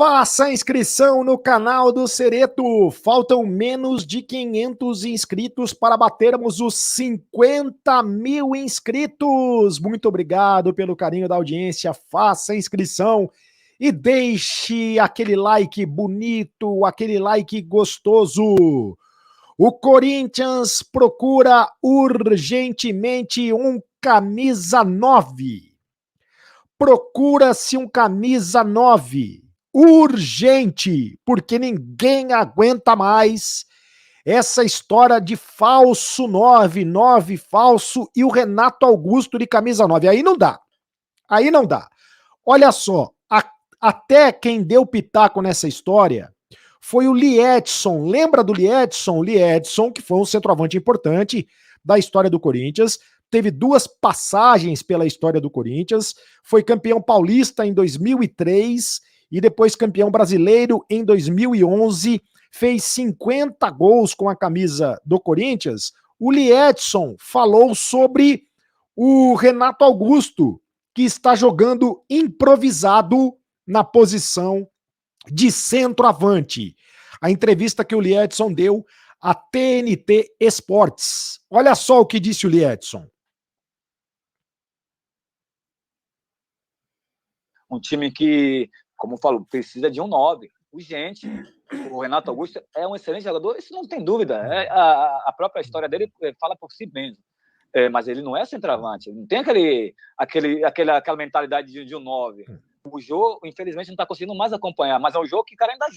Faça a inscrição no canal do Cereto. Faltam menos de 500 inscritos para batermos os 50 mil inscritos. Muito obrigado pelo carinho da audiência. Faça a inscrição e deixe aquele like bonito, aquele like gostoso. O Corinthians procura urgentemente um camisa 9. Procura-se um camisa 9. Urgente, porque ninguém aguenta mais essa história de falso 9, 9 falso e o Renato Augusto de camisa 9. Aí não dá. Aí não dá. Olha só, até quem deu pitaco nessa história foi o Liedson. Lembra do Liedson? O Liedson, que foi um centroavante importante da história do Corinthians, teve duas passagens pela história do Corinthians, foi campeão paulista em 2003 e depois campeão brasileiro em 2011, fez 50 gols com a camisa do Corinthians. O Liedson falou sobre o Renato Augusto, que está jogando improvisado na posição de centroavante. A entrevista que o Liedson deu à TNT Esportes. Olha só o que disse o Liedson. Um time que, como eu falo, precisa de um 9, urgente. O Renato Augusto é um excelente jogador, isso não tem dúvida. A própria história dele fala por si mesmo. Mas ele não é centroavante, não tem aquela mentalidade de um 9. O Jô, infelizmente, não está conseguindo mais acompanhar, mas é um jogo que o cara ainda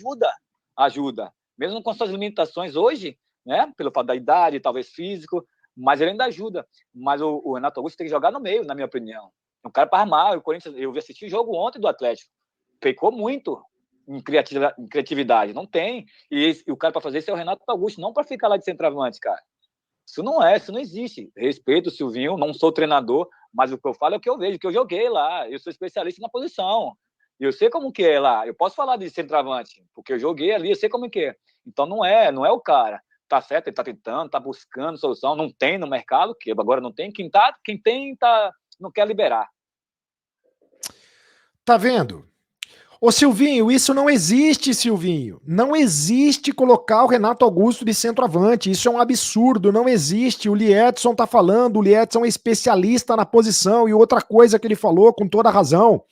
ajuda. Mesmo com suas limitações hoje, né, pelo fato da idade, talvez físico, mas ele ainda ajuda. Mas o Renato Augusto tem que jogar no meio, na minha opinião. Um cara para armar. O Corinthians, eu vi assistir o jogo ontem do Atlético, pecou muito em criatividade, não tem. E o cara para fazer isso é o Renato Augusto, não para ficar lá de centroavante, cara. Isso não existe. Respeito o Silvinho, não sou treinador, mas o que eu falo é o que eu vejo, que eu joguei lá, eu sou especialista na posição. Eu sei como que é lá, eu posso falar de centroavante, porque eu joguei ali, eu sei como que é. Então não é o cara. Tá certo, ele tá tentando, tá buscando solução, não tem no mercado, que agora não tem, quem tem, não quer liberar. Tá vendo? Ô Silvinho, isso não existe, Silvinho. Não existe colocar o Renato Augusto de centroavante. Isso é um absurdo, não existe. O Liedson tá falando, o Liedson é especialista na posição. E outra coisa que ele falou, com toda razão,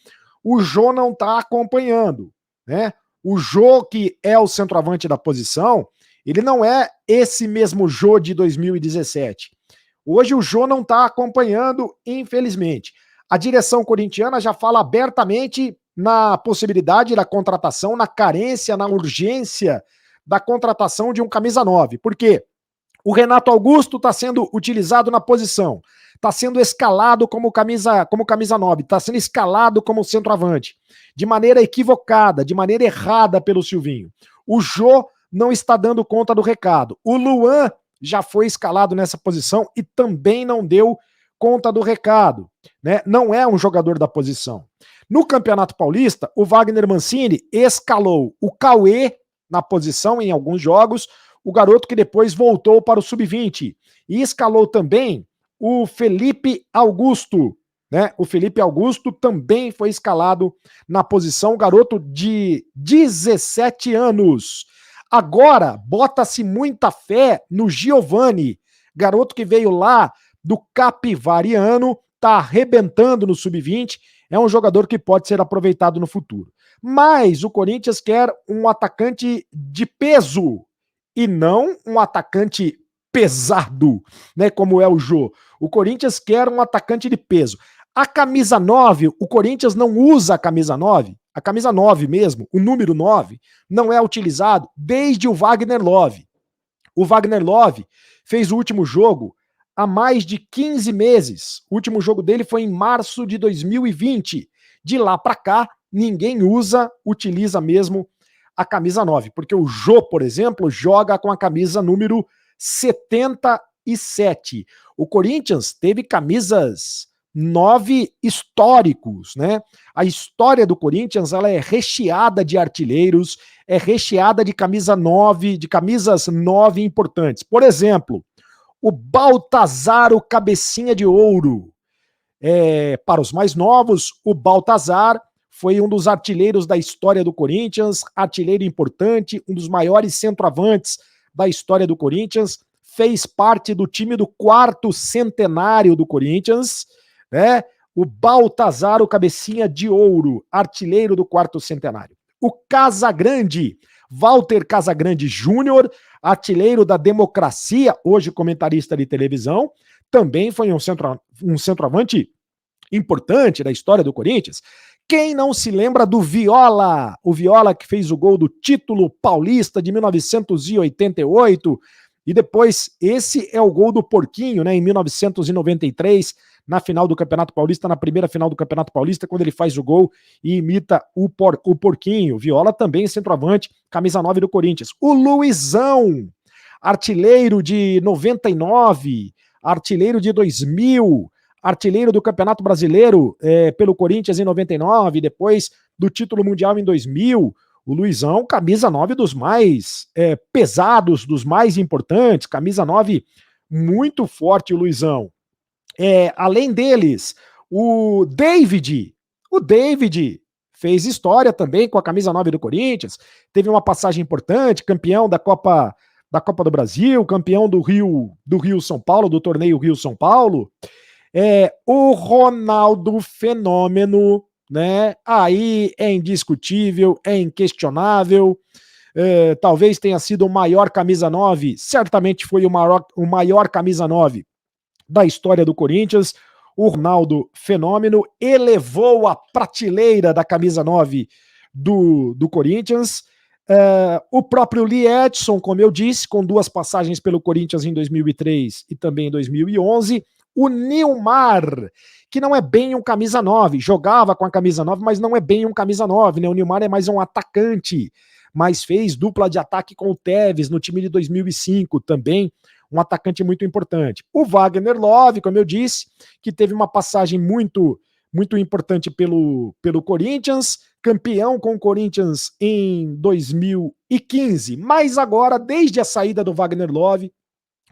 o Jô não tá acompanhando, né? O Jô, que é o centroavante da posição, ele não é esse mesmo Jô de 2017. Hoje o Jô não tá acompanhando, infelizmente. A direção corintiana já fala abertamente na possibilidade da contratação, na carência, na urgência da contratação de um camisa 9. Por quê? O Renato Augusto está sendo utilizado na posição, está sendo escalado como camisa 9, está sendo escalado como centroavante, de maneira equivocada, de maneira errada pelo Silvinho. O Jô não está dando conta do recado. O Luan já foi escalado nessa posição e também não deu conta do recado, né? Não é um jogador da posição. No Campeonato Paulista, o Wagner Mancini escalou o Cauê na posição em alguns jogos, o garoto que depois voltou para o Sub-20, e escalou também o Felipe Augusto, né? O Felipe Augusto também foi escalado na posição, garoto de 17 anos. Agora, bota-se muita fé no Giovani, garoto que veio lá do Capivariano, tá arrebentando no Sub-20, é um jogador que pode ser aproveitado no futuro. Mas o Corinthians quer um atacante de peso e não um atacante pesado, né, como é o Jô. O Corinthians quer um atacante de peso. A camisa 9, o Corinthians não usa a camisa 9, a camisa 9 mesmo, o número 9, não é utilizado desde o Wagner Love. O Wagner Love fez o último jogo há mais de 15 meses. O último jogo dele foi em março de 2020. De lá para cá, ninguém utiliza mesmo a camisa 9, porque o Jô, por exemplo, joga com a camisa número 77. O Corinthians teve camisas 9 históricos, né? A história do Corinthians, ela é recheada de artilheiros, é recheada de camisa 9, de camisas 9 importantes. Por exemplo, o Baltazar, o cabecinha de ouro. Para os mais novos, o Baltazar foi um dos artilheiros da história do Corinthians, artilheiro importante, um dos maiores centroavantes da história do Corinthians, fez parte do time do 4º centenário do Corinthians, né? O Baltazar, o cabecinha de ouro, artilheiro do 4º centenário. O Casagrande, Walter Casagrande Júnior, artilheiro da Democracia, hoje comentarista de televisão, também foi um centroavante importante da história do Corinthians. Quem não se lembra do Viola? O Viola que fez o gol do título paulista de 1988, e depois esse é o gol do Porquinho, né, em 1993, na final do Campeonato Paulista, na primeira final do Campeonato Paulista, quando ele faz o gol e imita o Porquinho. Viola também centroavante, camisa 9 do Corinthians. O Luizão, artilheiro de 99, artilheiro de 2000, artilheiro do Campeonato Brasileiro pelo Corinthians em 99, depois do título mundial em 2000. O Luizão, camisa 9 dos mais pesados, dos mais importantes, camisa 9 muito forte, o Luizão. Além deles, o David fez história também com a camisa 9 do Corinthians, teve uma passagem importante, campeão da Copa do Brasil, campeão do Rio São Paulo, do torneio Rio São Paulo. O Ronaldo Fenômeno, né? Aí é indiscutível, é inquestionável. Talvez tenha sido o maior camisa 9, certamente foi o maior camisa 9 da história do Corinthians. O Ronaldo Fenômeno elevou a prateleira da camisa 9 do Corinthians. O próprio Lee Edson, como eu disse, com 2 passagens pelo Corinthians em 2003 e também em 2011. O Nilmar, que não é bem um camisa 9, jogava com a camisa 9, mas não é bem um camisa 9, né? O Nilmar é mais um atacante, mas fez dupla de ataque com o Tevez no time de 2005 também, um atacante muito importante. O Wagner Love, como eu disse, que teve uma passagem muito importante pelo Corinthians, campeão com o Corinthians em 2015, mas agora, desde a saída do Wagner Love,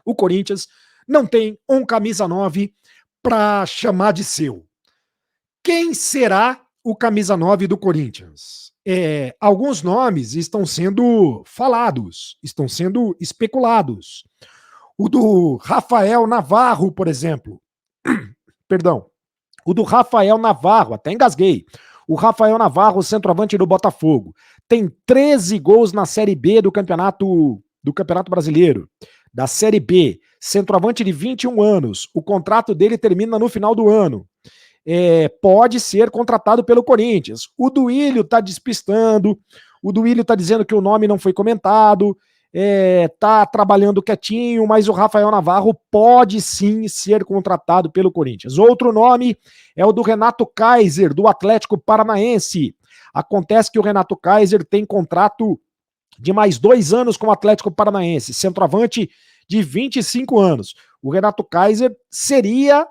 o Corinthians não tem um camisa 9 para chamar de seu. Quem será o camisa 9 do Corinthians? Alguns nomes estão sendo falados, estão sendo especulados. O do Rafael Navarro, por exemplo. Perdão. O do Rafael Navarro, até engasguei. O Rafael Navarro, centroavante do Botafogo. Tem 13 gols na Série B do Campeonato Brasileiro. Da Série B. Centroavante de 21 anos. O contrato dele termina no final do ano. Pode ser contratado pelo Corinthians. O Duílio tá despistando. O Duílio tá dizendo que o nome não foi comentado. Tá trabalhando quietinho, mas o Rafael Navarro pode sim ser contratado pelo Corinthians. Outro nome é o do Renato Kaiser, do Atlético Paranaense. Acontece que o Renato Kaiser tem contrato de mais 2 anos com o Atlético Paranaense, centroavante de 25 anos. O Renato Kaiser seria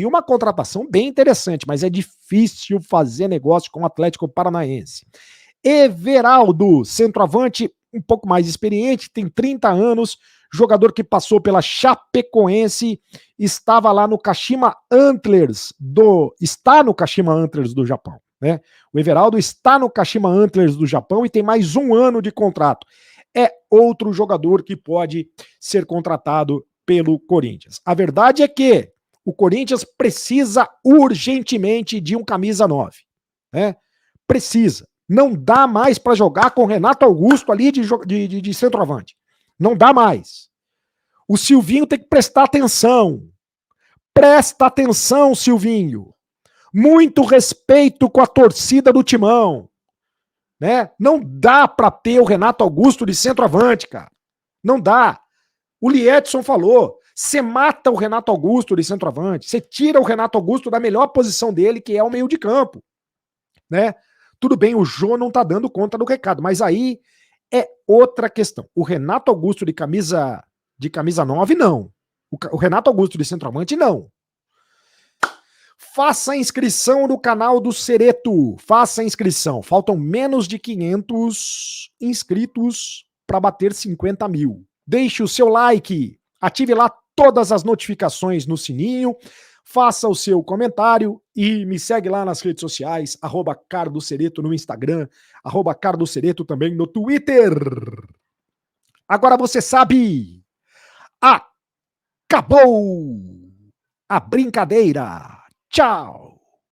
uma contratação bem interessante, mas é difícil fazer negócio com o Atlético Paranaense. Everaldo, centroavante um pouco mais experiente, tem 30 anos, jogador que passou pela Chapecoense, estava lá no Kashima Antlers está no Kashima Antlers do Japão, né? O Everaldo está no Kashima Antlers do Japão e tem mais 1 ano de contrato. É outro jogador que pode ser contratado pelo Corinthians. A verdade é que o Corinthians precisa urgentemente de um camisa 9, né? Precisa. Não dá mais para jogar com o Renato Augusto ali de centroavante. Não dá mais. O Silvinho tem que prestar atenção. Presta atenção, Silvinho. Muito respeito com a torcida do Timão. Né? Não dá para ter o Renato Augusto de centroavante, cara. Não dá. O Liedson falou, você mata o Renato Augusto de centroavante, você tira o Renato Augusto da melhor posição dele, que é o meio de campo. Né? Tudo bem, o Jô não tá dando conta do recado, mas aí é outra questão. O Renato Augusto de camisa 9, não. O Renato Augusto de centroavante, não. Faça a inscrição no canal do Cereto. Faça a inscrição. Faltam menos de 500 inscritos para bater 50 mil. Deixe o seu like. Ative lá todas as notificações no sininho. faça o seu comentário e me segue lá nas redes sociais, @cardocereto no Instagram, @cardocereto também no Twitter. Agora você sabe, acabou a brincadeira. Tchau.